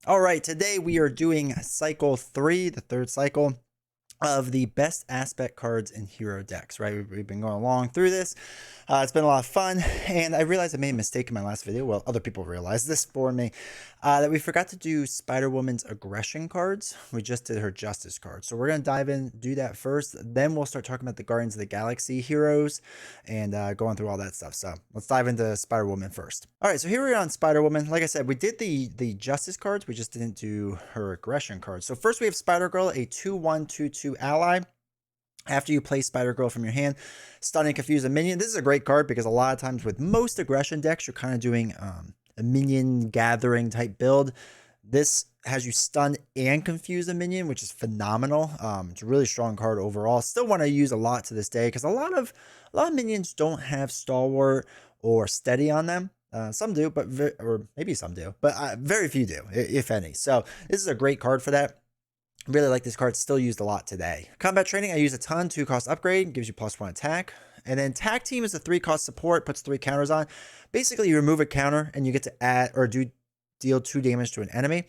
All right, today we are doing cycle 3, the third cycle of the best aspect cards in hero decks, right? We've been going along through this. It's been a lot of fun, and I realized I made a mistake in my last video. Well, other people realized this for me, that we forgot to do Spider-Woman's aggression cards. We just did her justice card. So we're going to dive in, do that first. Then we'll start talking about the Guardians of the Galaxy heroes and going through all that stuff. So let's dive into Spider-Woman first. All right, so here we are on Spider-Woman. Like I said, we did the justice cards. We just didn't do her aggression cards. So first we have Spider-Girl, a 2/1/2/2 ally. After you play Spider-Girl from your hand, stun and confuse a minion. This is a great card because a lot of times with most aggression decks, you're kind of doing a minion gathering type build. This has you stun and confuse a minion, which is phenomenal. It's a really strong card overall. Still want to use a lot to this day because a lot of minions don't have stalwart or steady on them. Some do, but or maybe some do, but very few do, if any. So this is a great card for that. Really like this card, still used a lot today. Combat training, I use a ton. 2-cost upgrade, gives you +1 attack. And then tag team is a 3-cost support, puts 3 counters on. Basically, you remove a counter and you get to add or deal 2 damage to an enemy.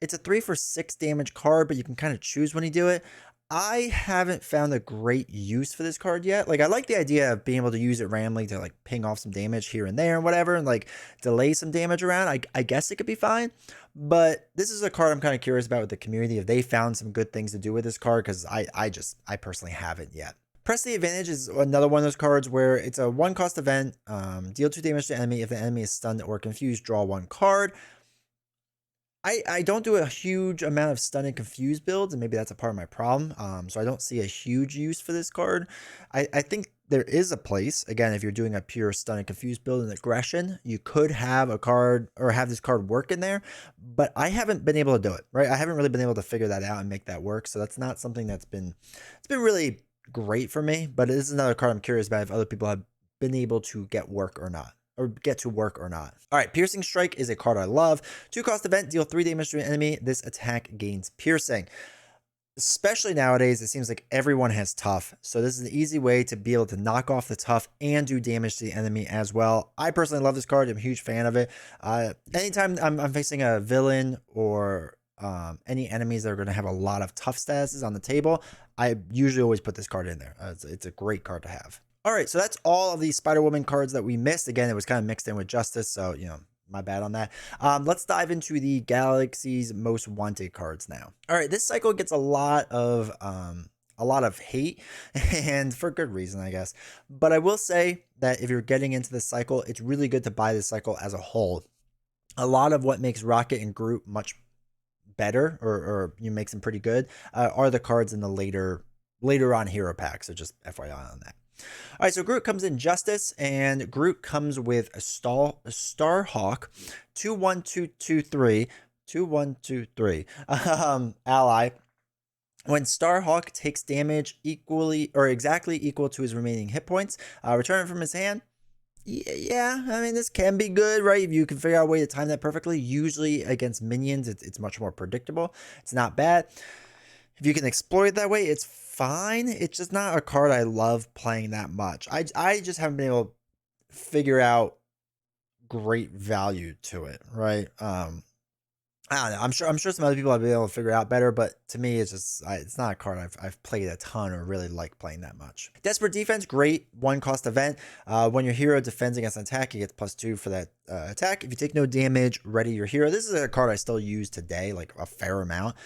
It's a 3 for 6 damage card, but you can kind of choose when you do it. I haven't found a great use for this card yet. Like, I like the idea of being able to use it randomly to like ping off some damage here and there and whatever, and like delay some damage around. I guess it could be fine, but this is a card I'm kind of curious about with the community if they found some good things to do with this card, because I personally haven't yet. Press the Advantage is another one of those cards where it's a 1-cost event. Deal 2 damage to the enemy. If the enemy is stunned or confused, draw 1 card. I don't do a huge amount of stun and confuse builds, and maybe that's a part of my problem. So I don't see a huge use for this card. I think there is a place, again, if you're doing a pure stun and confuse build and aggression, you could have a card or have this card work in there, but I haven't been able to do it, right? I haven't really been able to figure that out and make that work. So that's not something it's been really great for me, but it is another card I'm curious about if other people have been able to get work or not. Or get to work or not. All right, Piercing Strike is a card I love. 2-cost event, deal 3 damage to an enemy. This attack gains piercing. Especially nowadays, it seems like everyone has tough. So this is an easy way to be able to knock off the tough and do damage to the enemy as well. I personally love this card. I'm a huge fan of it. Anytime I'm facing a villain or any enemies that are going to have a lot of tough statuses on the table, I usually always put this card in there. It's a great card to have. All right, so that's all of the Spider-Woman cards that we missed. Again, it was kind of mixed in with Justice, so, my bad on that. Let's dive into the Galaxy's Most Wanted cards now. All right, this cycle gets a lot of hate, and for good reason, I guess. But I will say that if you're getting into this cycle, it's really good to buy this cycle as a whole. A lot of what makes Rocket and Groot much better, or makes them pretty good, are the cards in the later on hero packs. So just FYI on that. All right, so Groot comes in Justice, and Groot comes with a Starhawk, 2/1/2/2/3, 2/1/2/3 ally. When Starhawk takes damage equally or exactly equal to his remaining hit points, return it from his hand. Yeah, I mean, this can be good, right? If you can figure out a way to time that perfectly. Usually against minions, it's much more predictable. It's not bad. If you can exploit it that way, it's fine. It's just not a card I love playing that much. I just haven't been able to figure out great value to it, right? I don't know. I'm sure some other people have been able to figure it out better, but to me, it's just it's not a card I've played a ton or really like playing that much. Desperate Defense, great 1-cost event. When your hero defends against an attack, he gets +2 for that attack. If you take no damage, ready your hero. This is a card I still use today, like a fair amount,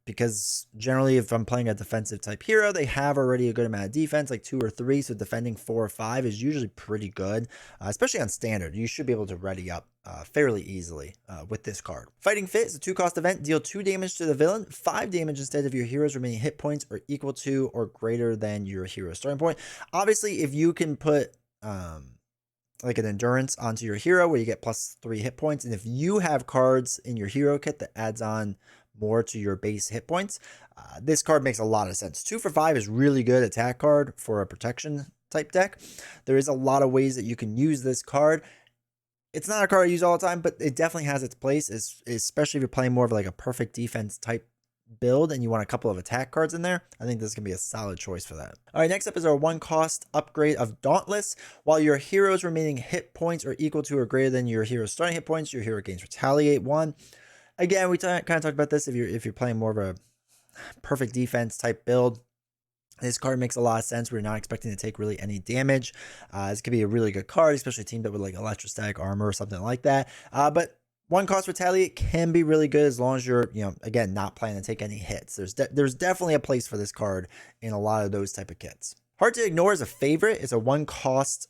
because generally, if I'm playing a defensive type hero, they have already a good amount of defense, like 2 or 3. So defending 4 or 5 is usually pretty good, especially on standard. You should be able to ready up fairly easily with this card. Fighting Fit is a 2-cost event. Deal 2 damage to the villain, 5 damage instead of your hero's remaining hit points are equal to or greater than your hero's starting point. Obviously, if you can put like an endurance onto your hero where you get +3 hit points, and if you have cards in your hero kit that adds on more to your base hit points, this card makes a lot of sense. 2 for 5 is really good attack card for a protection type deck. There is a lot of ways that you can use this card. It's not a card I use all the time, but it definitely has its place, especially if you're playing more of like a perfect defense type build and you want a couple of attack cards in there. I think this can be a solid choice for that. All right, next up is our 1-cost upgrade of Dauntless. While your hero's remaining hit points are equal to or greater than your hero's starting hit points, your hero gains Retaliate 1. Again, we kind of talked about this. If you're playing more of a perfect defense type build, this card makes a lot of sense. We're not expecting to take really any damage. This could be a really good card, especially teamed up with like electrostatic armor or something like that. But one cost retaliate can be really good as long as you're, again, not planning to take any hits. There's definitely a place for this card in a lot of those type of kits. Hard to Ignore is a favorite. It's a one cost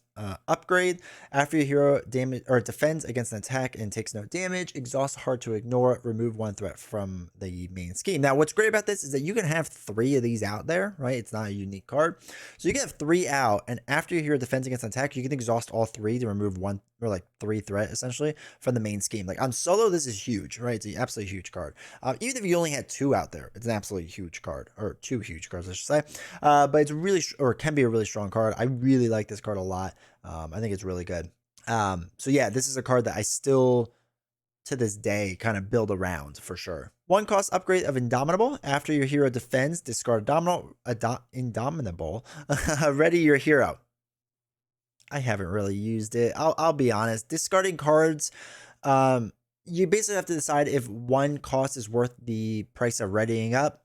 upgrade. After your hero damage or defends against an attack and takes no damage, exhaust Hard to Ignore, remove one threat from the main scheme. Now, what's great about this is that you can have 3 of these out there, right? It's not a unique card. So you can have 3 out, and after your hero defends against an attack, you can exhaust all 3 to remove 1 or like 3 threat essentially from the main scheme. Like on solo, this is huge, right? It's an absolutely huge card. Even if you only had 2 out there, it's an absolutely huge card, or 2 huge cards, I should say. But it's really, or can be a really strong card. I really like this card a lot. I think it's really good. So yeah, this is a card that I still, to this day, kind of build around for sure. One cost upgrade of Indomitable. After your hero defends, discard Indomitable. Ready your hero. I haven't really used it. I'll be honest. Discarding cards, you basically have to decide if one cost is worth the price of readying up.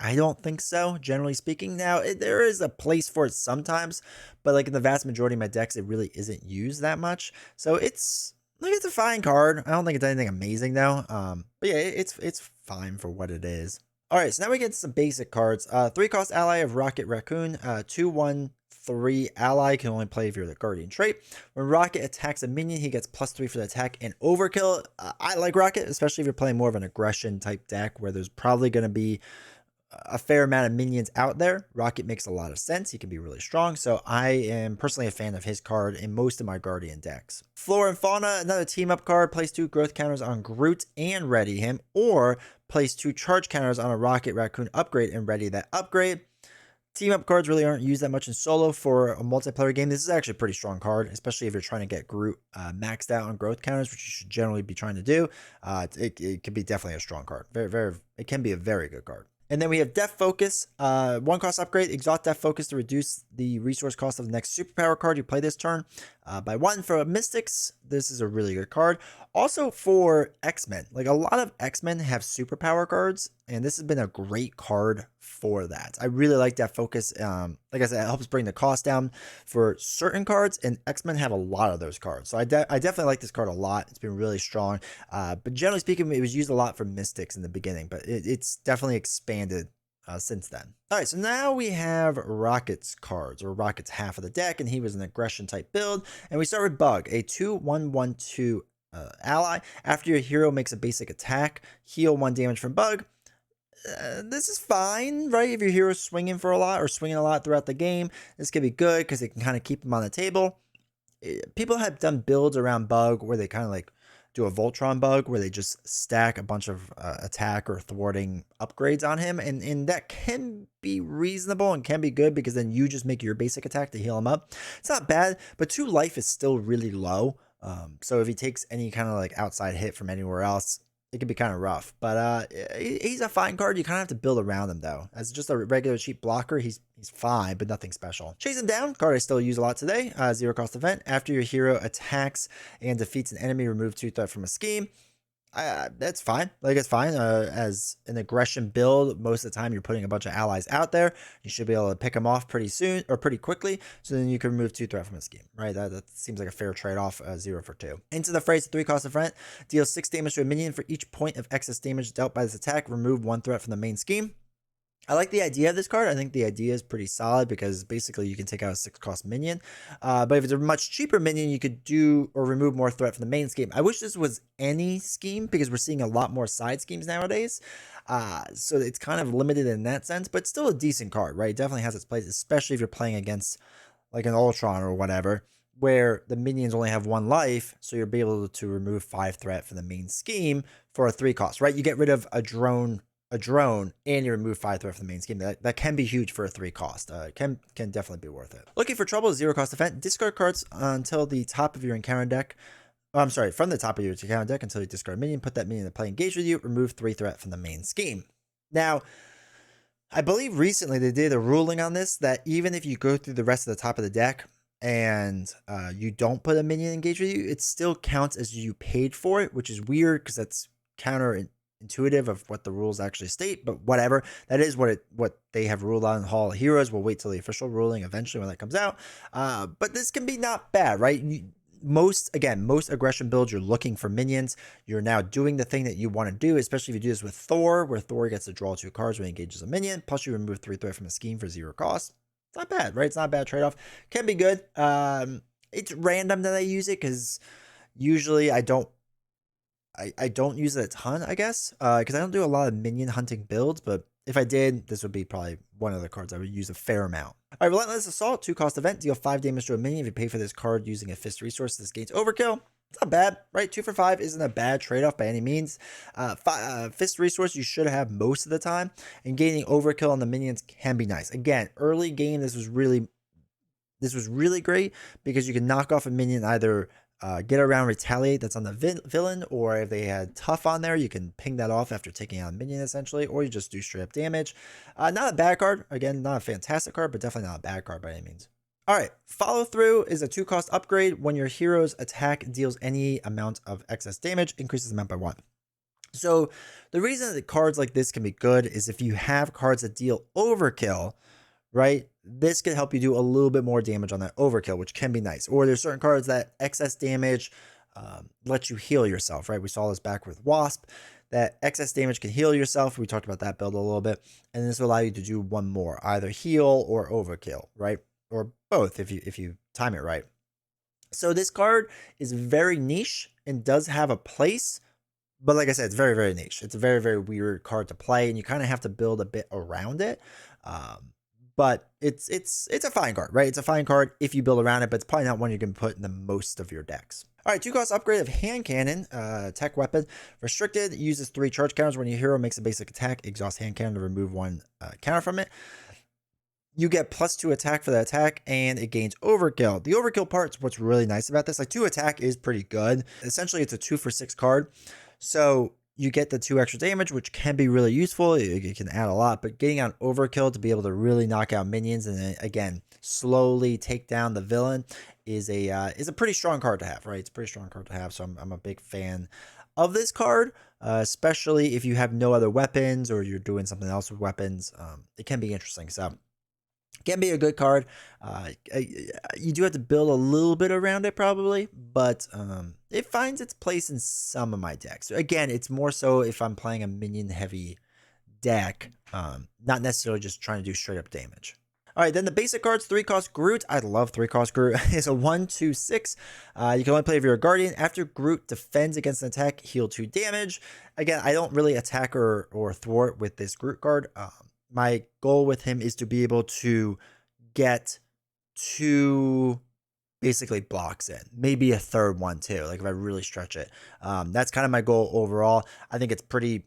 I don't think so, generally speaking. Now, there is a place for it sometimes, but like in the vast majority of my decks, it really isn't used that much. So it's a fine card. I don't think it's anything amazing though. But yeah, it's fine for what it is. All right, so now we get to some basic cards. 3 cost ally of Rocket Raccoon. 2/1/3 ally, can only play if you're the Guardian trait. When Rocket attacks a minion, he gets +3 for the attack and overkill. I like Rocket, especially if you're playing more of an aggression type deck where there's probably going to be a fair amount of minions out there. Rocket makes a lot of sense. He can be really strong. So I am personally a fan of his card in most of my Guardian decks. Flora and Fauna, another team up card. Place 2 growth counters on Groot and ready him, or place 2 charge counters on a Rocket Raccoon upgrade and ready that upgrade. Team up cards really aren't used that much in solo for a multiplayer game. This is actually a pretty strong card, especially if you're trying to get Groot maxed out on growth counters, which you should generally be trying to do. It could be definitely a strong card. It can be a very good card. And then we have Death Focus, 1 cost upgrade, exhaust Death Focus to reduce the resource cost of the next superpower card you play this turn by 1. For Mystics, this is a really good card. Also for X-Men, like a lot of X-Men have superpower cards, and this has been a great card for that. I really like Death Focus. Like I said, it helps bring the cost down for certain cards, and X-Men have a lot of those cards. So I definitely like this card a lot. It's been really strong. But generally speaking, it was used a lot for Mystics in the beginning, but it's definitely expanded since then. All right, so now we have Rocket's cards, or Rocket's half of the deck, and he was an aggression type build. And we start with Bug, a 2/1/1/2 ally. After your hero makes a basic attack, heal 1 damage from Bug. This is fine, right? If your hero's swinging for a lot or swinging a lot throughout the game, this could be good because it can kind of keep him on the table. People have done builds around Bug where they kind of like do a Voltron Bug where they just stack a bunch of attack or thwarting upgrades on him, and that can be reasonable and can be good because then you just make your basic attack to heal him up. It's not bad, but 2 life is still really low. So if he takes any kind of like outside hit from anywhere else, it can be kind of rough. But he's a fine card. You kind of have to build around him though. As just a regular cheap blocker, he's fine, but nothing special. Chase him down, card I still use a lot today. 0 cost event. After your hero attacks and defeats an enemy, remove 2 threat from a scheme. That's fine. Like, it's fine. As an aggression build, most of the time you're putting a bunch of allies out there. You should be able to pick them off pretty soon or pretty quickly. So then you can remove 2 threat from a scheme, right? That seems like a fair trade-off. 0 for 2. Into the Phrase, 3 cost event. Deals 6 damage to a minion for each point of excess damage dealt by this attack. Remove 1 threat from the main scheme. I like the idea of this card. I think the idea is pretty solid because basically you can take out a 6 cost minion. But if it's a much cheaper minion, you could do or remove more threat from the main scheme. I wish this was any scheme because we're seeing a lot more side schemes nowadays. So it's kind of limited in that sense, but still a decent card, right? It definitely has its place, especially if you're playing against like an Ultron or whatever, where the minions only have 1 life. So you'll be able to remove 5 threat from the main scheme for a 3 cost, right? You get rid of a drone, and you remove 5 threat from the main scheme. That can be huge for a 3 cost. Can definitely be worth it. Looking for trouble, 0 cost event. Discard cards until the top of your encounter deck. Oh, I'm sorry, from the top of your encounter deck until you discard a minion. Put that minion to play engaged with you. Remove 3 threat from the main scheme. Now, I believe recently they did a ruling on this that even if you go through the rest of the top of the deck and you don't put a minion engaged with you, it still counts as you paid for it, which is weird because that's counterintuitive of what the rules actually state, but whatever. That is what they have ruled out in Hall of Heroes. We'll wait till the official ruling eventually when that comes out. But this can be not bad, right? Most aggression builds, you're looking for minions. You're now doing the thing that you want to do, especially if you do this with Thor, where Thor gets to draw 2 cards when he engages a minion, plus you remove 3 threat from the scheme for 0 cost. It's not bad, right? It's not a bad trade-off. Can be good. It's random that I use it because usually I don't use it a ton, I guess, because I don't do a lot of minion hunting builds, but if I did, this would be probably one of the cards I would use a fair amount. All right, Relentless Assault, 2-cost event, deal 5 damage to a minion. If you pay for this card using a fist resource, this gains overkill. It's not bad, right? 2 for 5 isn't a bad trade-off by any means. Fist resource you should have most of the time, and gaining overkill on the minions can be nice. Again, early game, this was really great because you can knock off a minion, either get around retaliate that's on the villain, or if they had tough on there, you can ping that off after taking out a minion essentially, or you just do straight up damage. Not a bad card. Again, not a fantastic card, but definitely not a bad card by any means. All right, follow through is a 2-cost upgrade. When your hero's attack deals any amount of excess damage, increases the amount by 1. So the reason that cards like this can be good is if you have cards that deal overkill, right? This can help you do a little bit more damage on that overkill, which can be nice. Or there's certain cards that excess damage let you heal yourself, right? We saw this back with Wasp, that excess damage can heal yourself. We talked about that build a little bit. And this will allow you to do one more, either heal or overkill, right? Or both if you time it right. So this card is very niche and does have a place. But like I said, it's very, very niche. It's a very, very weird card to play, and you kind of have to build a bit around it. But it's a fine card, right? It's a fine card if you build around it, but it's probably not one you can put in the most of your decks. All right, 2-cost upgrade of Hand Cannon, tech weapon. Restricted, uses 3 charge counters. When your hero makes a basic attack, exhaust Hand Cannon to remove 1 counter from it. You get +2 attack for that attack, and it gains overkill. The overkill part's what's really nice about this. Like 2 attack is pretty good. Essentially, it's a 2 for 6 card. So you get the 2 extra damage, which can be really useful. It can add a lot, but getting on overkill to be able to really knock out minions and then, again, slowly take down the villain is a pretty strong card to have, right? It's a pretty strong card to have, so I'm a big fan of this card, especially if you have no other weapons or you're doing something else with weapons. It can be interesting, so can be a good card. You do have to build a little bit around it probably, but it finds its place in some of my decks. Again, it's more so if I'm playing a minion heavy deck, not necessarily just trying to do straight up damage. All right, then the basic cards, 3-cost Groot. I love 3-cost Groot. It's a 1/2/6. You can only play if you're a Guardian. After Groot defends against an attack, heal 2 damage. Again, I don't really attack or thwart with this Groot card. My goal with him is to be able to get 2 basically blocks in, maybe a third one too, like if I really stretch it. That's kind of my goal overall. I think it's pretty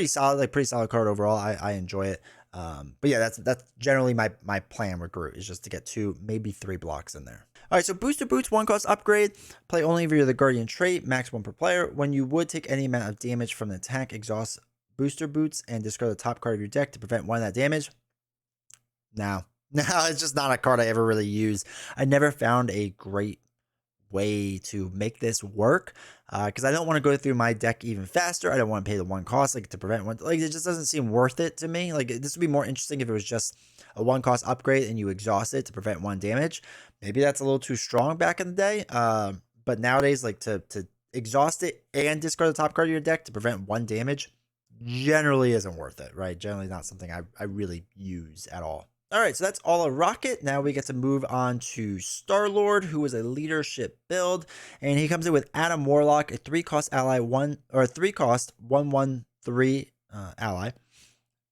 solid, like pretty solid card overall. I enjoy it. But yeah, that's generally my plan with Groot, is just to get 2, maybe 3 blocks in there. All right, so Booster Boots, 1-cost upgrade. Play only if you're the Guardian trait, max 1 per player. When you would take any amount of damage from an attack, exhaust Booster Boots and discard the top card of your deck to prevent 1 of that damage. No, it's just not a card I ever really use. I never found a great way to make this work because I don't want to go through my deck even faster. I don't want to pay the 1 cost like to prevent 1. Like, it just doesn't seem worth it to me. Like, this would be more interesting if it was just a 1-cost upgrade and you exhaust it to prevent 1 damage. Maybe that's a little too strong back in the day. But nowadays, like to exhaust it and discard the top card of your deck to prevent 1 damage generally isn't worth it, right? Generally not something I really use at all. All right, so that's all a Rocket. Now we get to move on to Star-Lord, who is a leadership build, and he comes in with Adam Warlock, a 3-cost ally, 3-cost 1/1/3 ally.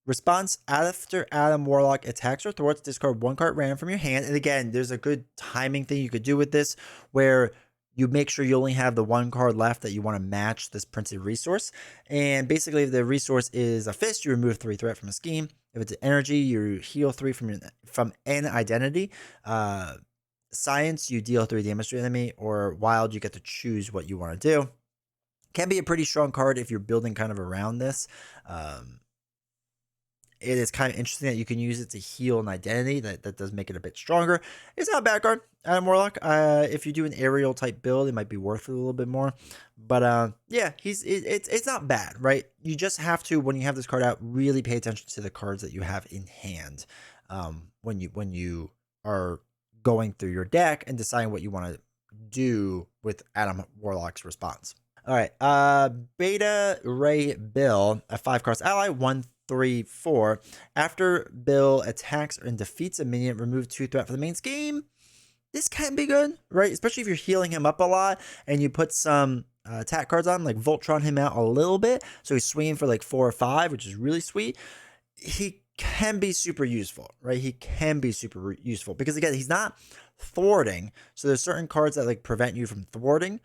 Response: after Adam Warlock attacks or thwarts, discard 1 card random from your hand. And again, there's a good timing thing you could do with this, where you make sure you only have the 1 card left that you want to match this printed resource. And basically, if the resource is a fist, you remove 3 threat from a scheme. If it's an energy, you heal 3 from an identity. Science, you deal 3 damage to your enemy. Or wild, you get to choose what you want to do. Can be a pretty strong card if you're building kind of around this. it is kind of interesting that you can use it to heal an identity. That does make it a bit stronger. It's not a bad card. Adam Warlock. If you do an aerial type build, it might be worth it a little bit more. But yeah, it's not bad, right? You just have to, when you have this card out, really pay attention to the cards that you have in hand. When you are going through your deck and deciding what you want to do with Adam Warlock's response. All right, Beta Ray Bill, a 5-cost ally, 1/3/4. After Bill attacks and defeats a minion, remove 2 threat from the main scheme. This can be good, right? Especially if you're healing him up a lot and you put some attack cards on, like Voltron him out a little bit, so he's swinging for like 4 or 5, which is really sweet. He can be super useful, right? He can be super useful because, again, he's not thwarting, so there's certain cards that like prevent you from thwarting.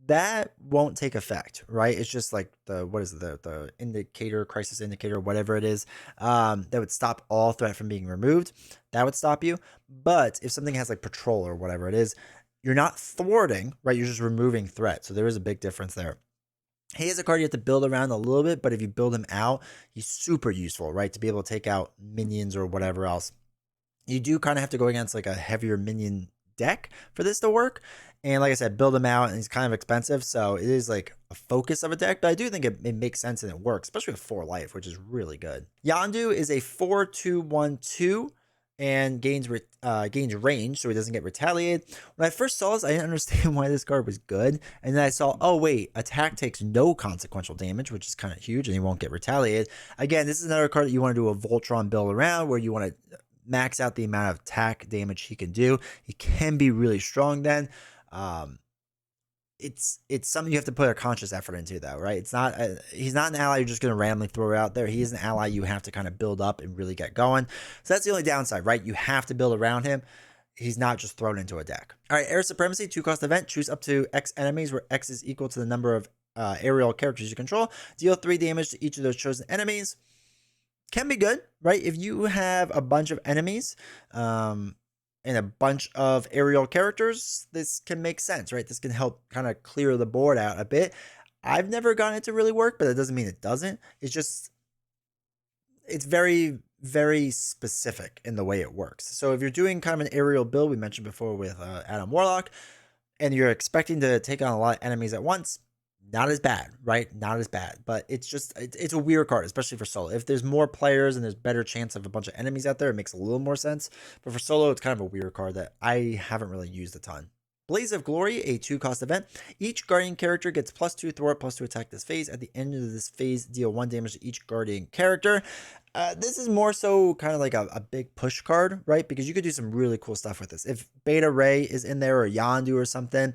That won't take effect, right? It's just like the indicator, crisis indicator, whatever it is, that would stop all threat from being removed. That would stop you. But if something has like patrol or whatever it is, you're not thwarting, right? You're just removing threat. So there is a big difference there. He is a card you have to build around a little bit, but if you build him out, he's super useful, right? To be able to take out minions or whatever else. You do kind of have to go against like a heavier minion deck for this to work. And like I said, build him out, and he's kind of expensive, so it is like a focus of a deck, but I do think it makes sense and it works, especially with 4 life, which is really good. Yondu is a 4/2/1/2 and gains range, so he doesn't get retaliated. When I first saw this, I didn't understand why this card was good, and then I saw, oh wait, attack takes no consequential damage, which is kind of huge, and he won't get retaliated. Again, this is another card that you want to do a Voltron build around, where you want to max out the amount of attack damage he can do. He can be really strong then. It's something you have to put a conscious effort into, though, right? It's not he's not an ally you're just going to randomly throw out there. He is an ally you have to kind of build up and really get going. So that's the only downside, right? You have to build around him. He's not just thrown into a deck. All right, Air Supremacy, 2-cost event. Choose up to X enemies, where X is equal to the number of aerial characters you control. Deal 3 damage to each of those chosen enemies. Can be good, right? If you have a bunch of enemies, and a bunch of aerial characters, this can make sense, right? This can help kind of clear the board out a bit. I've never gotten it to really work, but that doesn't mean it doesn't. It's just, it's very, very specific in the way it works. So if you're doing kind of an aerial build, we mentioned before with Adam Warlock, and you're expecting to take on a lot of enemies at once, not as bad, right? Not as bad, but it's just, it's a weird card, especially for solo. If there's more players and there's better chance of a bunch of enemies out there, it makes a little more sense. But for solo, it's kind of a weird card that I haven't really used a ton. Blaze of Glory, a 2-cost event. Each Guardian character gets +2 thwart, +2 attack this phase. At the end of this phase, deal 1 damage to each Guardian character. This is more so kind of like a big push card, right? Because you could do some really cool stuff with this. If Beta Ray is in there, or Yondu or something,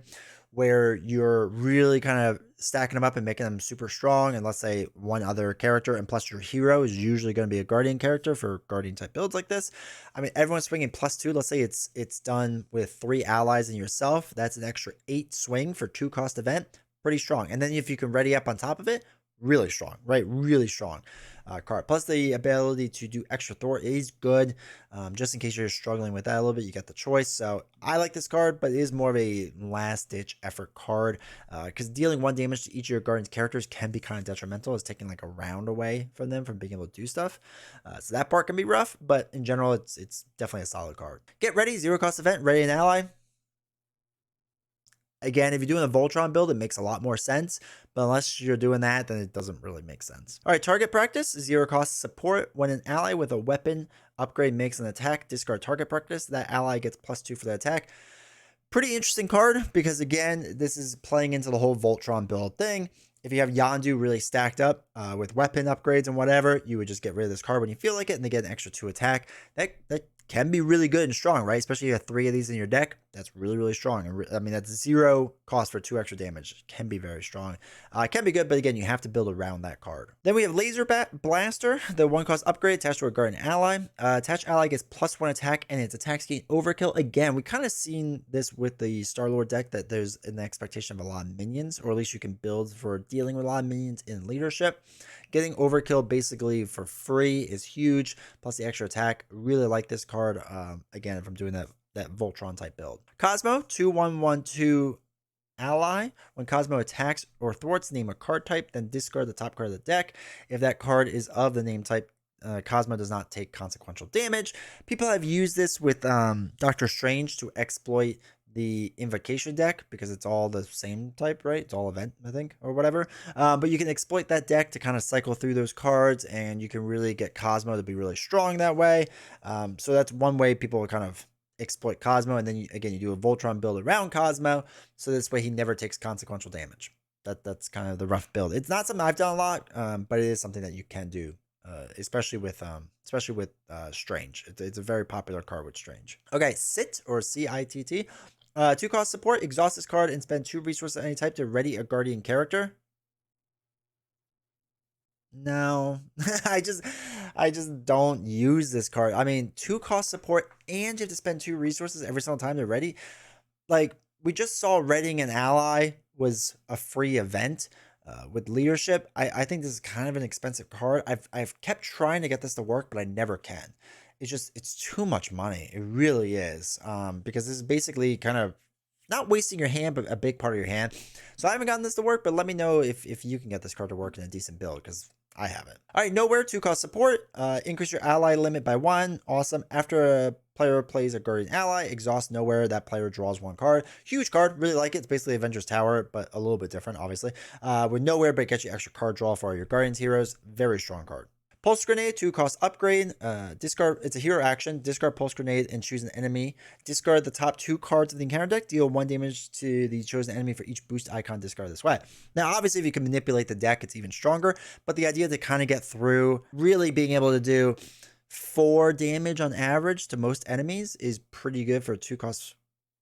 where you're really kind of stacking them up and making them super strong, and let's say one other character, and plus your hero is usually going to be a Guardian character for Guardian type builds like this. I mean, everyone's swinging +2. Let's say it's done with 3 allies and yourself. That's an extra 8 swing for 2-cost event. Pretty strong. And then if you can ready up on top of it, really strong, right? Really strong card. Plus the ability to do extra thwart is good. Just in case you're struggling with that a little bit, you get the choice. So I like this card, but it is more of a last ditch effort card, because dealing 1 damage to each of your Guardian's characters can be kind of detrimental. It's taking like a round away from them from being able to do stuff. So that part can be rough, but in general, it's definitely a solid card. Get ready, 0-cost event, ready an ally. Again, if you're doing a Voltron build, it makes a lot more sense. But unless you're doing that, then it doesn't really make sense. All right, target practice, 0-cost support. When an ally with a weapon upgrade makes an attack, discard target practice. That ally gets +2 for the attack. Pretty interesting card, because again, this is playing into the whole Voltron build thing. If you have Yondu really stacked up with weapon upgrades and whatever, you would just get rid of this card when you feel like it, and they get an extra 2 attack. That can be really good and strong, right? Especially if you have 3 of these in your deck. That's really, really strong. And I mean, that's 0 cost for 2 extra damage. It can be very strong. It can be good, but again, you have to build around that card. Then we have Laser Blaster, the 1-cost upgrade attached to a Guardian ally. Attached ally gets +1 attack, and its attacks gain overkill. Again, we kind of seen this with the Star-Lord deck, that there's an expectation of a lot of minions, or at least you can build for dealing with a lot of minions in leadership. Getting overkill basically for free is huge, plus the extra attack. Really like this card, again, if I'm doing that Voltron type build. Cosmo, 2/1/1/2 ally. When Cosmo attacks or thwarts, name a card type, then discard the top card of the deck. If that card is of the name type Cosmo does not take consequential damage. People have used this with Doctor Strange to exploit the invocation deck because it's all the same type, right? It's all event, I think, or whatever. But you can exploit that deck to kind of cycle through those cards, and you can really get Cosmo to be really strong that way. So that's one way people kind of exploit Cosmo, and then you do a Voltron build around Cosmo, so this way he never takes consequential damage. That's kind of the rough build. It's not something I've done a lot, but it is something that you can do, especially with Strange. It's a very popular card with Strange. Okay, Sit or CITT. 2 cost support. Exhaust this card and spend 2 resources of any type to ready a guardian character. No, I just don't use this card. I mean, 2 cost support and you have to spend 2 resources every single time they're ready. Like, we just saw readying an ally was a free event with leadership. I think this is kind of an expensive card. I've kept trying to get this to work, but I never can. It's too much money. It really is. Because this is basically kind of not wasting your hand, but a big part of your hand. So I haven't gotten this to work, but let me know if you can get this card to work in a decent build, because I haven't. All right, Nowhere, 2 cost support. Increase your ally limit by 1. Awesome. After a player plays a guardian ally, exhaust Nowhere. That player draws 1 card. Huge card. Really like it. It's basically Avengers Tower, but a little bit different, obviously. With Nowhere, but it gets you extra card draw for all your Guardians heroes. Very strong card. Pulse Grenade, 2 cost upgrade. Discard, it's a hero action. Discard Pulse Grenade and choose an enemy. Discard the top 2 cards of the encounter deck. Deal 1 damage to the chosen enemy for each boost icon discarded this way. Now, obviously, if you can manipulate the deck, it's even stronger. But the idea to kind of get through, really being able to do 4 damage on average to most enemies is pretty good for a 2 cost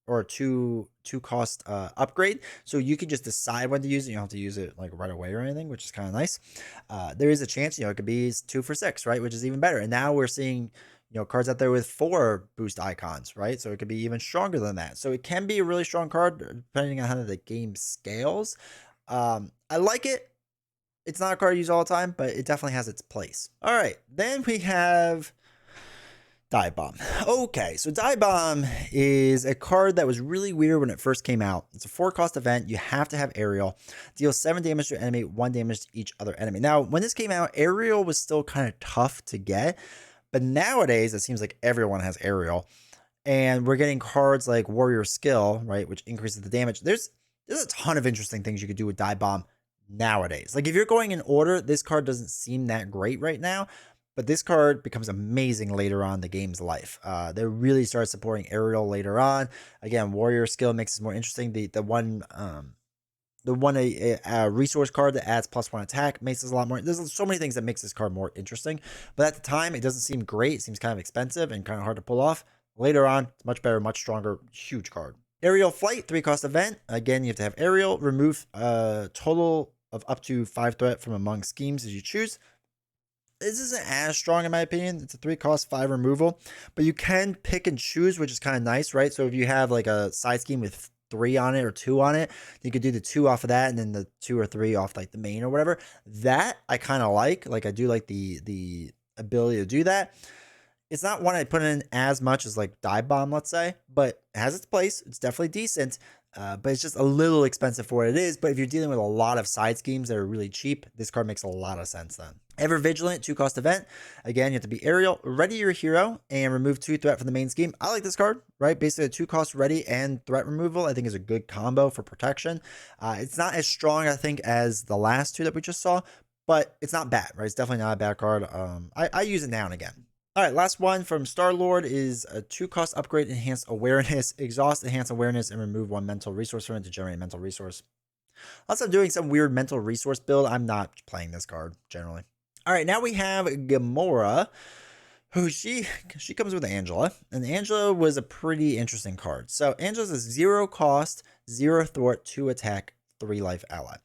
or two cost upgrade. So you can just decide when to use it. You don't have to use it like right away or anything, which is kind of nice. There is a chance, it could be 2 for 6, right? Which is even better. And now we're seeing, cards out there with 4 boost icons, right? So it could be even stronger than that. So it can be a really strong card depending on how the game scales. I like it. It's not a card I use all the time, but it definitely has its place. All right, then we have Dive Bomb. Okay, so Dive Bomb is a card that was really weird when it first came out. It's a 4 cost event. You have to have Aerial. Deal 7 damage to your enemy, 1 damage to each other enemy. Now, when this came out, Aerial was still kind of tough to get, but nowadays it seems like everyone has Aerial, and we're getting cards like Warrior Skill, right, which increases the damage. There's a ton of interesting things you could do with Dive Bomb nowadays. Like if you're going in order, this card doesn't seem that great right now. But this card becomes amazing later on in the game's life. They really start supporting Aerial later on. Again, Warrior Skill makes it more interesting. The one resource card that adds +1 attack makes this a lot more. There's so many things that makes this card more interesting. But at the time, it doesn't seem great. It seems kind of expensive and kind of hard to pull off. Later on, it's much better, much stronger, huge card. Aerial Flight, 3 cost event. Again, you have to have Aerial. Remove a total of up to 5 threat from among schemes as you choose. This isn't as strong in my opinion. It's a 3 cost 5 removal, but you can pick and choose, which is kind of nice, right? So if you have like a side scheme with 3 on it or 2 on it, you could do the 2 off of that and then the 2 or 3 off like the main or whatever. That I kind of like. Like I do like the ability to do that. It's not one I put in as much as like Dive Bomb, let's say, but it has its place. It's definitely decent. But it's just a little expensive for what it is. But if you're dealing with a lot of side schemes that are really cheap, this card makes a lot of sense then. Ever Vigilant, 2 cost event. Again, you have to be Aerial, ready your hero, and remove 2 threat from the main scheme. I like this card, right? Basically a 2 cost ready and threat removal, I think is a good combo for protection. It's not as strong, I think, as the last 2 that we just saw, but it's not bad, right? It's definitely not a bad card. I use it now and again. All right, last one from Star-Lord is a 2 cost upgrade, Enhanced Awareness. Exhaust Enhanced Awareness and remove 1 mental resource from it to generate a mental resource. Unless I'm doing some weird mental resource build, I'm not playing this card generally. All right, now we have Gamora, who she comes with Angela, and Angela was a pretty interesting card. So Angela's a 0 cost, 0 thwart, 2 attack, 3 life ally.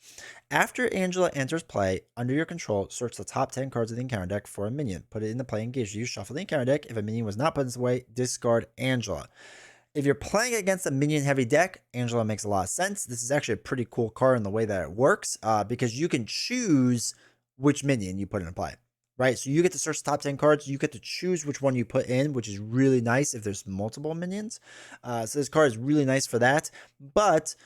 After Angela enters play, under your control, search the top 10 cards of the encounter deck for a minion. Put it in the play engaged. You shuffle the encounter deck. If a minion was not put in its way, discard Angela. If you're playing against a minion-heavy deck, Angela makes a lot of sense. This is actually a pretty cool card in the way that it works, because you can choose which minion you put in play, right? So you get to search the top 10 cards. You get to choose which one you put in, which is really nice if there's multiple minions. So this card is really nice for that. But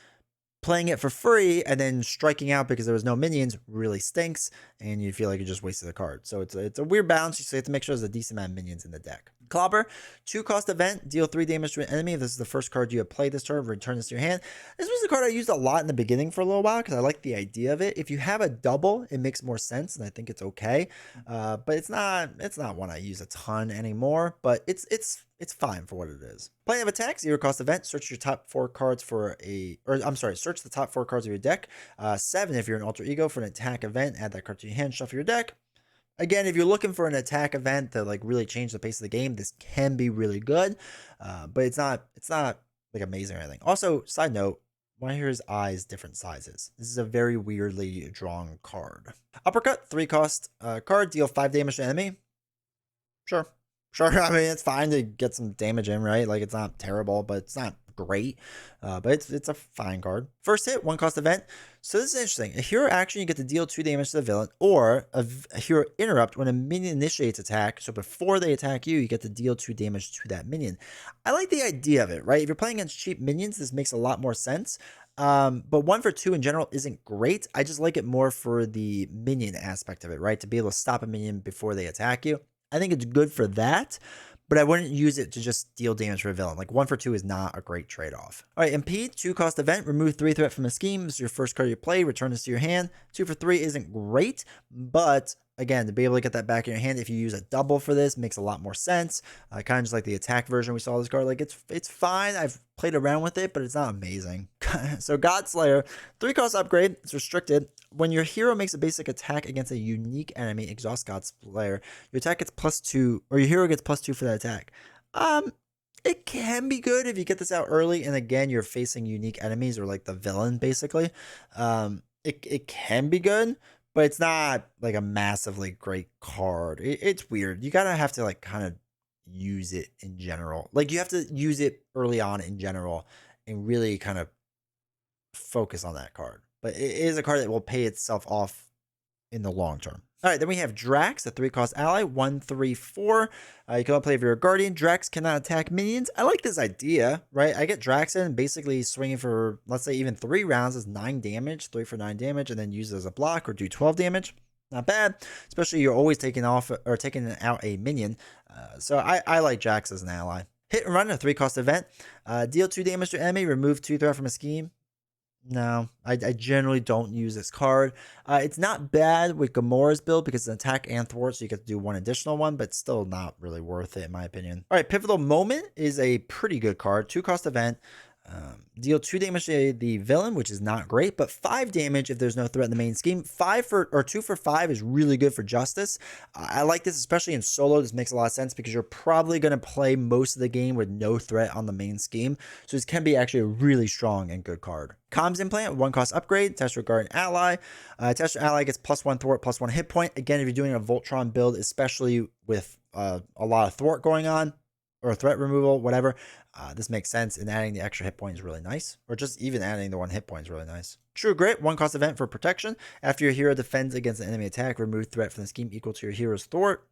playing it for free and then striking out because there was no minions really stinks, and you feel like you just wasted the card. So it's a weird balance. So you have to make sure there's a decent amount of minions in the deck. Clobber, 2-cost event, deal 3 damage to an enemy. If this is the first card you have played this turn, return this to your hand. This was the card I used a lot in the beginning for a little while because I like the idea of it. If you have a double, it makes more sense, and I think it's okay. But it's not one I use a ton anymore. But it's fine for what it is. Playing of attack, 0-cost event. Search your top 4 cards for search the top 4 cards of your deck. 7 if you're an alter ego for an attack event. Add that card to your hand. Shuffle your deck. Again, if you're looking for an attack event to like really change the pace of the game, this can be really good. But it's not like amazing or anything. Also, side note, want to hear his eyes different sizes. This is a very weirdly drawn card. Uppercut, 3-cost card. Deal 5 damage to enemy. Sure. I mean, it's fine to get some damage in, right? Like, it's not terrible, but it's not great. But it's a fine card. First hit, 1-cost event. So this is interesting. A hero action, you get to deal 2 damage to the villain, or a hero interrupt when a minion initiates attack. So before they attack you, you get to deal 2 damage to that minion. I like the idea of it, right? If you're playing against cheap minions, this makes a lot more sense. But 1 for 2 in general isn't great. I just like it more for the minion aspect of it, right? To be able to stop a minion before they attack you. I think it's good for that, but I wouldn't use it to just deal damage for a villain. Like 1 for 2 is not a great trade-off. All right, Impede, 2-cost event. Remove 3 threat from a scheme. This is your first card you play. Return this to your hand. 2 for 3 isn't great, but again, to be able to get that back in your hand, if you use a double for this, makes a lot more sense. Kind of just like the attack version we saw this card. Like it's fine. I've played around with it, but it's not amazing. So Godslayer, 3-cost upgrade. It's restricted. When your hero makes a basic attack against a unique enemy, exhaust Godslayer, your attack gets +2, or your hero gets +2 for that attack. It can be good if you get this out early, and again, you're facing unique enemies or like the villain, basically. It can be good, but it's not like a massively great card. It's weird. You gotta have to like kind of use it in general. Like you have to use it early on in general and really kind of focus on that card. But it is a card that will pay itself off in the long term. All right, then we have Drax, a 3-cost ally, 1/3/4. You can only play if you're a guardian. Drax cannot attack minions. I like this idea, right? I get Drax in, basically swinging for, let's say, even 3 rounds is 9 damage, 3 for 9 damage, and then use it as a block or do 12 damage. Not bad, especially you're always taking out a minion. So I like Drax as an ally. Hit and Run, a 3-cost event. Deal 2 damage to enemy, remove 2 threat from a scheme. No, I generally don't use this card. It's not bad with Gamora's build because it's an attack and thwart, so you get to do 1 additional one, but still not really worth it in my opinion. All right, Pivotal Moment is a pretty good card. 2-cost event. Deal 2 damage to the villain, which is not great, but 5 damage if there's no threat in the main scheme. 2 for 5 is really good for Justice. I like this, especially in solo. This makes a lot of sense because you're probably going to play most of the game with no threat on the main scheme. So this can be actually a really strong and good card. Comms Implant, 1-cost upgrade. Test your guardian ally. Test your ally gets +1 thwart, +1 hit point. Again, if you're doing a Voltron build, especially with a lot of thwart going on, or threat removal, whatever, this makes sense, and adding the extra hit point is really nice, or just even adding the 1 hit point is really nice. True Grit, 1-cost event for protection. After your hero defends against an enemy attack, remove threat from the scheme equal to your hero's thwart.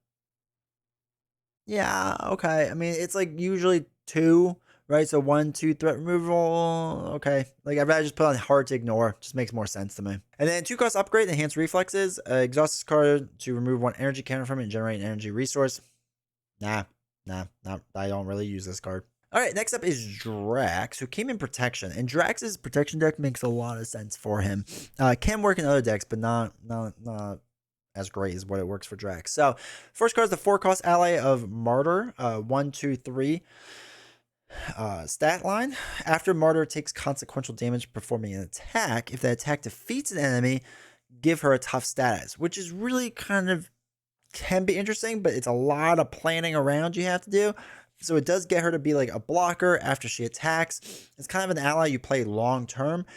Yeah, okay. I mean, it's like usually 2, right? So 1, 2 threat removal. Okay. Like I'd rather just put on hard to ignore. Just makes more sense to me. And then 2-cost upgrade, enhanced reflexes. Exhaust this card to remove 1 energy counter from it and generate an energy resource. Nah, I don't really use this card. All right, next up is Drax, who came in protection, and Drax's protection deck makes a lot of sense for him. Can work in other decks, but not as great as what it works for Drax. So, first card is the 4-cost ally of Martyr, 1, 2, 3 stat line. After Martyr takes consequential damage performing an attack, if the attack defeats an enemy, give her a tough status, which is really kind of can be interesting, but it's a lot of planning around you have to do. So it does get her to be like a blocker after she attacks. It's kind of an ally you play long term.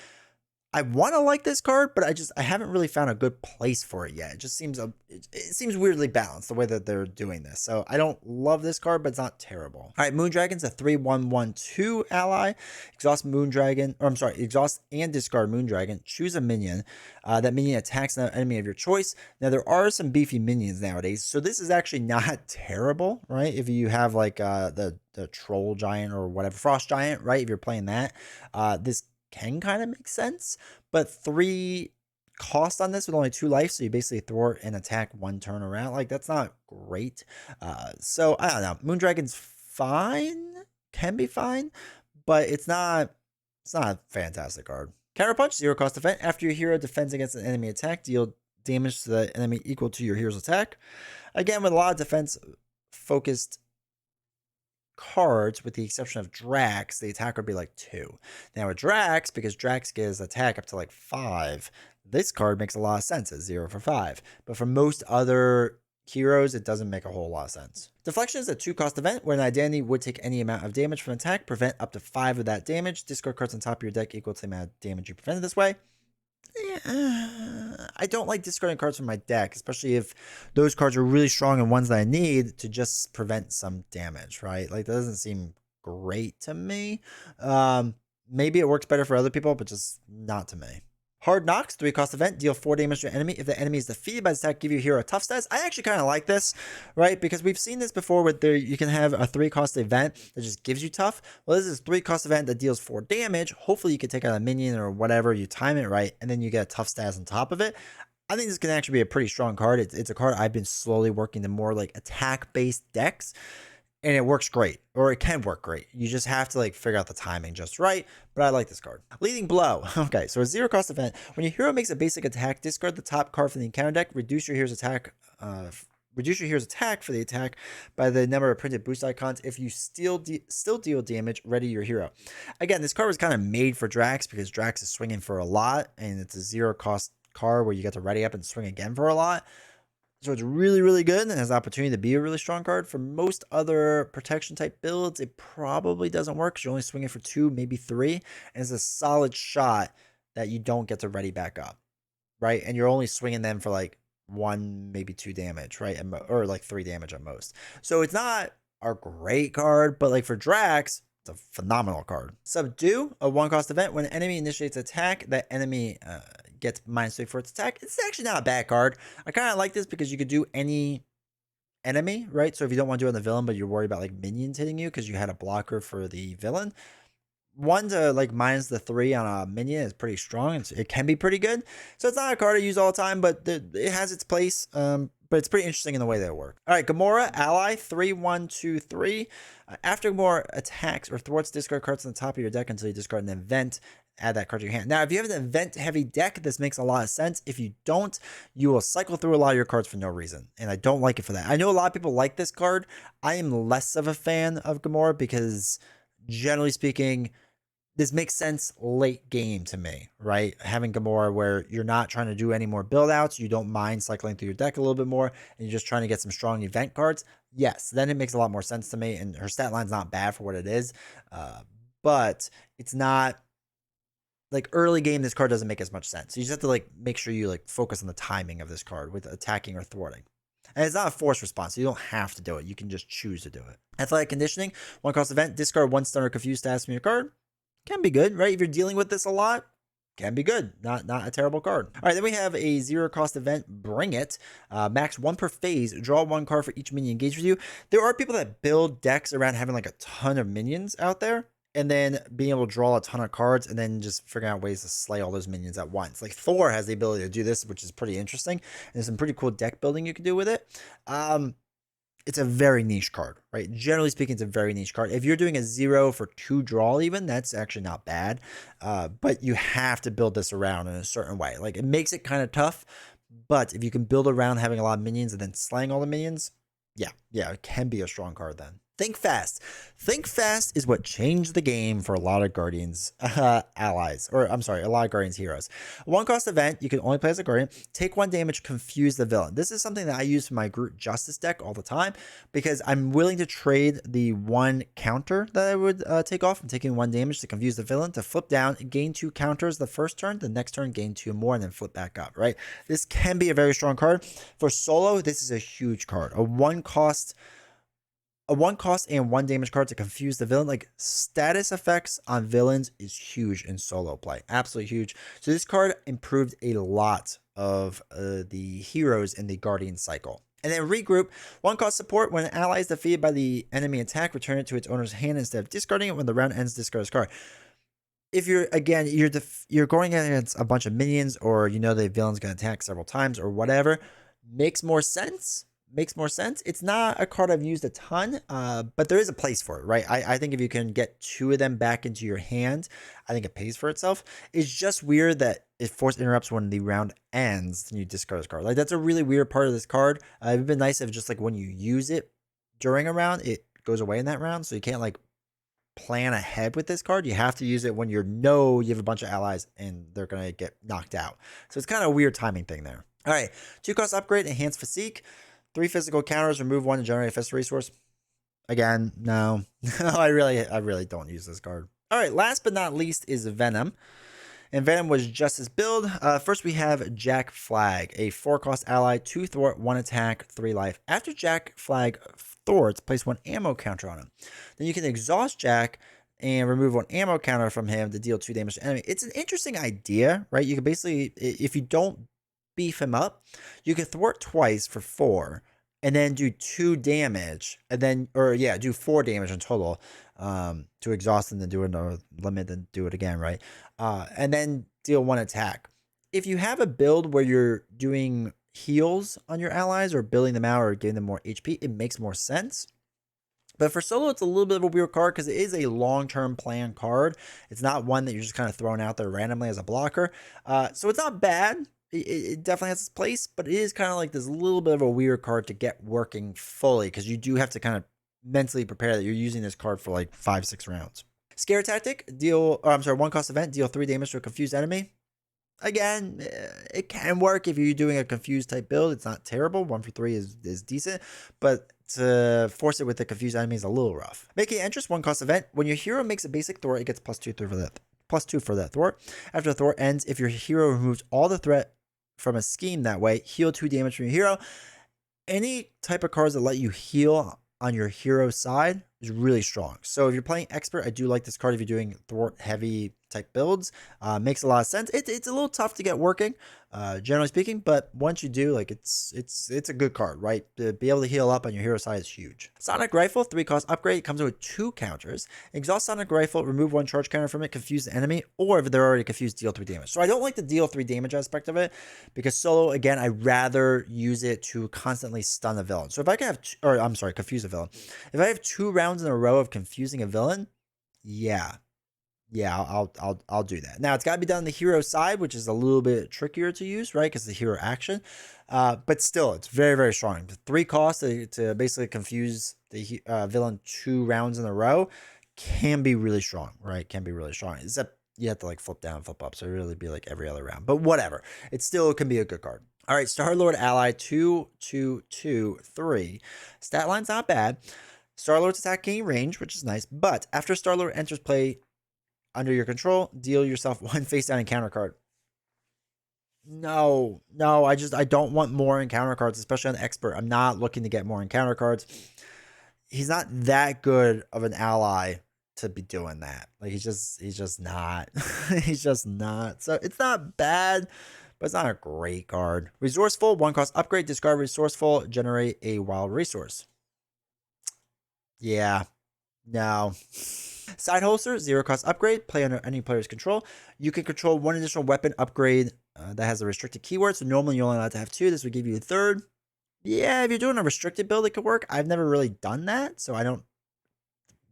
I want to like this card, but I haven't really found a good place for it yet. It just seems it seems weirdly balanced the way that they're doing this. So I don't love this card, but it's not terrible. All right, Moondragon's a 3/1/1/2 ally. Exhaust and discard Moondragon. Choose a minion. That minion attacks an enemy of your choice. Now there are some beefy minions nowadays, so this is actually not terrible, right? If you have like the troll giant or whatever, frost giant, right? If you're playing that, this can kind of make sense, but 3 cost on this with only 2 life, so you basically thwart an attack 1 turn around. Like, that's not great. So I don't know. Moondragon's fine, can be fine, but it's not a fantastic card. Counterpunch, 0 cost event. After your hero defends against an enemy attack, deal damage to the enemy equal to your hero's attack. Again, with a lot of defense focused cards, with the exception of Drax, the attack would be like 2. Now with Drax, because Drax gives attack up to like 5, this card makes a lot of sense at 0 for 5. But for most other heroes, it doesn't make a whole lot of sense. Deflection is a 2 cost event where an identity would take any amount of damage from an attack, prevent up to 5 of that damage. Discard cards on top of your deck equal to the amount of damage you prevented this way. I don't like discarding cards from my deck, especially if those cards are really strong and ones that I need to just prevent some damage, right? Like, that doesn't seem great to me. Maybe it works better for other people, but just not to me. Hard Knocks, 3 cost event, deal 4 damage to your enemy. If the enemy is defeated by this attack, give your hero a tough stats. I actually kind of like this, right? Because we've seen this before with you can have a 3 cost event that just gives you tough. Well, this is a 3 cost event that deals 4 damage. Hopefully you can take out a minion or whatever, you time it right, and then you get a tough stats on top of it. I think this can actually be a pretty strong card. It's a card I've been slowly working to more like attack-based decks. And it works great, or it can work great. You just have to like figure out the timing just right, but I like this card. Leading Blow. Okay, so a 0 cost event. When your hero makes a basic attack, discard the top card from the encounter deck, reduce your hero's attack for the attack by the number of printed boost icons. If you still deal damage, ready your hero. Again, this card was kind of made for Drax because Drax is swinging for a lot, and it's a 0 cost card where you get to ready up and swing again for a lot. So it's really, really good and has the opportunity to be a really strong card. For most other protection type builds, it probably doesn't work because you're only swinging for 2, maybe 3. And it's a solid shot that you don't get to ready back up, right? And you're only swinging them for like 1, maybe 2 damage, right? Or like 3 damage at most. So it's not a great card, but like for Drax, it's a phenomenal card. Subdue, a 1 cost event. When an enemy initiates attack, that enemy gets -3 for its attack. It's actually not a bad card. I kind of like this because you could do any enemy, right? So if you don't want to do it on the villain, but you're worried about like minions hitting you because you had a blocker for the villain, 1 to like -3 on a minion is pretty strong. It can be pretty good. So it's not a card I use all the time, but it has its place. But it's pretty interesting in the way they work. All right, Gamora, ally, 3/1/2/3. After Gamora attacks or thwarts, discard cards on the top of your deck until you discard an event. Add that card to your hand. Now, if you have an event-heavy deck, this makes a lot of sense. If you don't, you will cycle through a lot of your cards for no reason, and I don't like it for that. I know a lot of people like this card. I am less of a fan of Gamora because, generally speaking, this makes sense late game to me, right? Having Gamora where you're not trying to do any more build outs, you don't mind cycling through your deck a little bit more, and you're just trying to get some strong event cards. Yes, then it makes a lot more sense to me, and her stat line's not bad for what it is, but it's not like early game. This card doesn't make as much sense. So you just have to like make sure you like focus on the timing of this card with attacking or thwarting. And it's not a forced response. So you don't have to do it. You can just choose to do it. Athletic Conditioning, 1 cost event, discard 1 stun or confused stats from your card. Can be good, right? If you're dealing with this a lot, can be good. Not a terrible card. All right, then we have a 0 cost event, Bring It. Max 1 per phase. Draw 1 card for each minion engaged with you. There are people that build decks around having like a ton of minions out there, and then being able to draw a ton of cards and then just figuring out ways to slay all those minions at once. Like Thor has the ability to do this, which is pretty interesting. And there's some pretty cool deck building you can do with it. It's a very niche card, right? Generally speaking, it's a very niche card. If you're doing a 0 for 2 draw even, that's actually not bad. But you have to build this around in a certain way. Like, it makes it kind of tough, but if you can build around having a lot of minions and then slaying all the minions, yeah, it can be a strong card then. Think Fast. Think Fast is what changed the game for a lot of Guardians allies, or I'm sorry, a lot of Guardians heroes. 1 cost event, you can only play as a Guardian. Take 1 damage, confuse the villain. This is something that I use for my Groot Justice deck all the time because I'm willing to trade the 1 counter that I would take off from taking 1 damage to confuse the villain to flip down, gain 2 counters the first turn, the next turn gain 2 more, and then flip back up, right? This can be a very strong card. For solo, this is a huge card. A 1 cost and 1 damage card to confuse the villain. Like, status effects on villains is huge in solo play. Absolutely huge. So this card improved a lot of the heroes in the Guardian cycle. And then Regroup, 1 cost support. When an ally is defeated by the enemy attack, return it to its owner's hand instead of discarding it. When the round ends, discard this card. if you're again you're going against a bunch of minions, or you know the villain's going to attack several times or whatever, makes more sense. Makes more sense. It's not a card I've used a ton, but there is a place for it, right? I think if you can get 2 of them back into your hand, I think it pays for itself. It's just weird that it force interrupts when the round ends, and you discard this card. Like, that's a really weird part of this card. It'd been nice if just like when you use it during a round, it goes away in that round, so you can't like plan ahead with this card. You have to use it when you know you have a bunch of allies and they're going to get knocked out. So it's kind of a weird timing thing there. All right, 2 cost upgrade, enhance physique. 3 physical counters, remove 1 to generate a physical resource. Again, no. I really don't use this card. All right, last but not least is Venom. And Venom was just his build. First, we have Jack Flag, a 4-cost ally, 2 thwart, 1 attack, 3 life. After Jack Flag thwarts, place 1 ammo counter on him. Then you can exhaust Jack and remove 1 ammo counter from him to deal 2 damage to enemy. It's an interesting idea, right? You can basically, if you don't beef him up, you can thwart twice for 4 and then do 2 damage, and then, or yeah, do 4 damage in total, to exhaust and then do another limit, then do it again, right? And then deal 1 attack. If you have a build where you're doing heals on your allies or building them out or giving them more HP, it makes more sense. But for solo, it's a little bit of a weird card because it is a long-term plan card. It's not one that you're just kind of throwing out there randomly as a blocker. So it's not bad. It definitely has its place, but it is kind of like this little bit of a weird card to get working fully, because you do have to kind of mentally prepare that you're using this card for like 5-6 rounds. Scare tactic, 1 cost event, deal 3 damage to a confused enemy. Again, it can work if you're doing a confused type build. It's not terrible. 1 for 3 is decent, but to force it with a confused enemy is a little rough. Making entrance, 1 cost event. When your hero makes a basic thwart, it gets +2 for that. +2 for that thwart. After the thwart ends, if your hero removes all the threat from a scheme that way, heal 2 damage from your hero. Any type of cards that let you heal on your hero side is really strong. So if you're playing expert, I do like this card if you're doing thwart heavy type builds. Makes a lot of sense. It's a little tough to get working, generally speaking, but once you do, like, it's a good card, right? To be able to heal up on your hero side is huge. Sonic Rifle, 3 cost upgrade. It comes with 2 counters. Exhaust Sonic Rifle, remove 1 charge counter from it, confuse the enemy, or if they're already confused, deal 3 damage. So I don't like the deal 3 damage aspect of it, because solo, again, I'd rather use it to constantly stun a villain. So if I can have, confuse a villain. If I have 2 rounds in a row of confusing a villain, yeah, I'll do that. Now, it's got to be done on the hero side, which is a little bit trickier to use, right? Because the hero action, but still, it's very, very strong. 3 costs to basically confuse the villain 2 rounds in a row can be really strong, right? Can be really strong. Except you have to like flip down, flip up, so it really be like every other round. But whatever, it still can be a good card. All right, Star-Lord ally 2, 2, 2, 3. Stat line's not bad. Star-Lord's attack gain range, which is nice. But after Star-Lord enters play under your control, deal yourself 1 face down encounter card. No, I don't want more encounter cards, especially on expert. I'm not looking to get more encounter cards. He's not that good of an ally to be doing that. Like, he's just not. He's just not. So it's not bad, but it's not a great card. Resourceful, 1 cost upgrade, discard resourceful, generate a wild resource. Yeah, no. Side holster, 0 cost upgrade, play under any player's control. You can control 1 additional weapon upgrade that has a restricted keyword. So normally you're only allowed to have 2. This would give you a 3rd. Yeah, if you're doing a restricted build, it could work. I've never really done that, so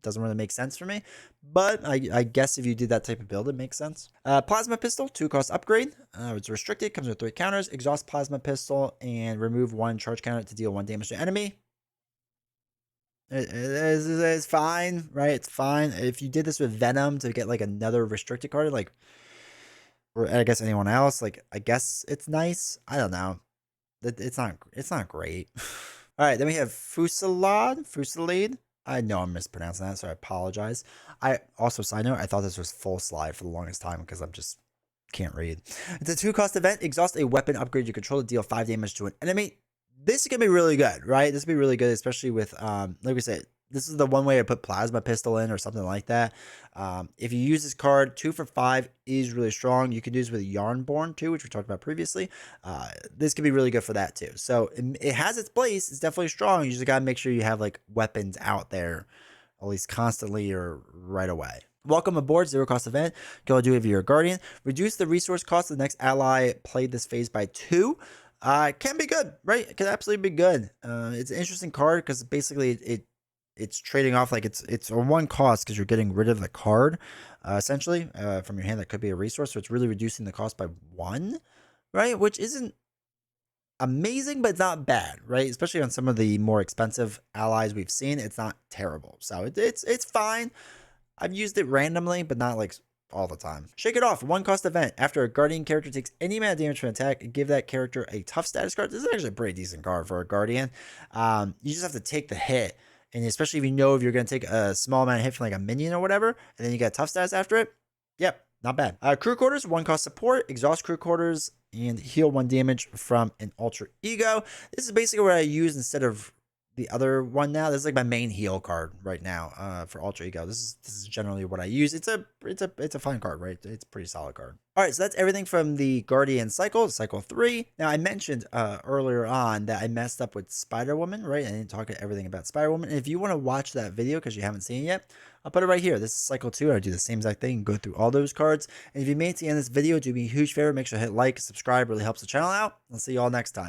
doesn't really make sense for me. But I guess if you did that type of build, it makes sense. Plasma pistol, 2 cost upgrade. It's restricted, comes with 3 counters. Exhaust plasma pistol and remove 1 charge counter to deal 1 damage to enemy. It's fine, right? It's fine. If you did this with Venom to get like another restricted card, like, or I guess anyone else, like, I guess it's nice. I don't know. It's not great. All right, then we have Fusillade. I know I'm mispronouncing that, so I apologize. I also, side note, I thought this was full slide for the longest time because I'm just can't read. It's a 2 cost event. Exhaust a weapon upgrade you control to deal 5 damage to an enemy. This is gonna be really good, right? This will be really good, especially with like we said, this is the one way to put plasma pistol in or something like that. If you use this card, 2 for 5 is really strong. You can do this with Yarnborn too, which we talked about previously. This could be really good for that too. So it has its place. It's definitely strong. You just gotta make sure you have like weapons out there, at least constantly or right away. Welcome aboard, zero cost event. Go do it via your guardian. Reduce the resource cost of the next ally played this phase by 2. Can be good, right? It can absolutely be good. It's an interesting card because basically it's trading off, like it's a 1 cost because you're getting rid of the card, essentially, from your hand that could be a resource. So it's really reducing the cost by 1, right? Which isn't amazing, but it's not bad, right? Especially on some of the more expensive allies we've seen, it's not terrible. So it's fine. I've used it randomly, but not like all the time. Shake it off. 1 cost event. After a guardian character takes any amount of damage from an attack, give that character a tough status card. This is actually a pretty decent card for a guardian. You just have to take the hit. And especially if you know if you're going to take a small amount of hit from like a minion or whatever, and then you get tough status after it. Yep, not bad. Crew quarters, 1 cost support, exhaust crew quarters, and heal 1 damage from an ultra ego. This is basically what I use instead of the other one now. This is like my main heal card right now, for Ultra Ego. This is generally what I use. It's a fine card, right? It's a pretty solid card. All right, so that's everything from the Guardian cycle 3. Now I mentioned earlier on that I messed up with Spider-Woman, right? I didn't talk everything about Spider-Woman. And if you want to watch that video because you haven't seen it yet, I'll put it right here. This is cycle 2. I do the same exact thing, go through all those cards. And if you made it to the end of this video, do me a huge favor, make sure to hit like, subscribe, really helps the channel out. I'll see you all next time.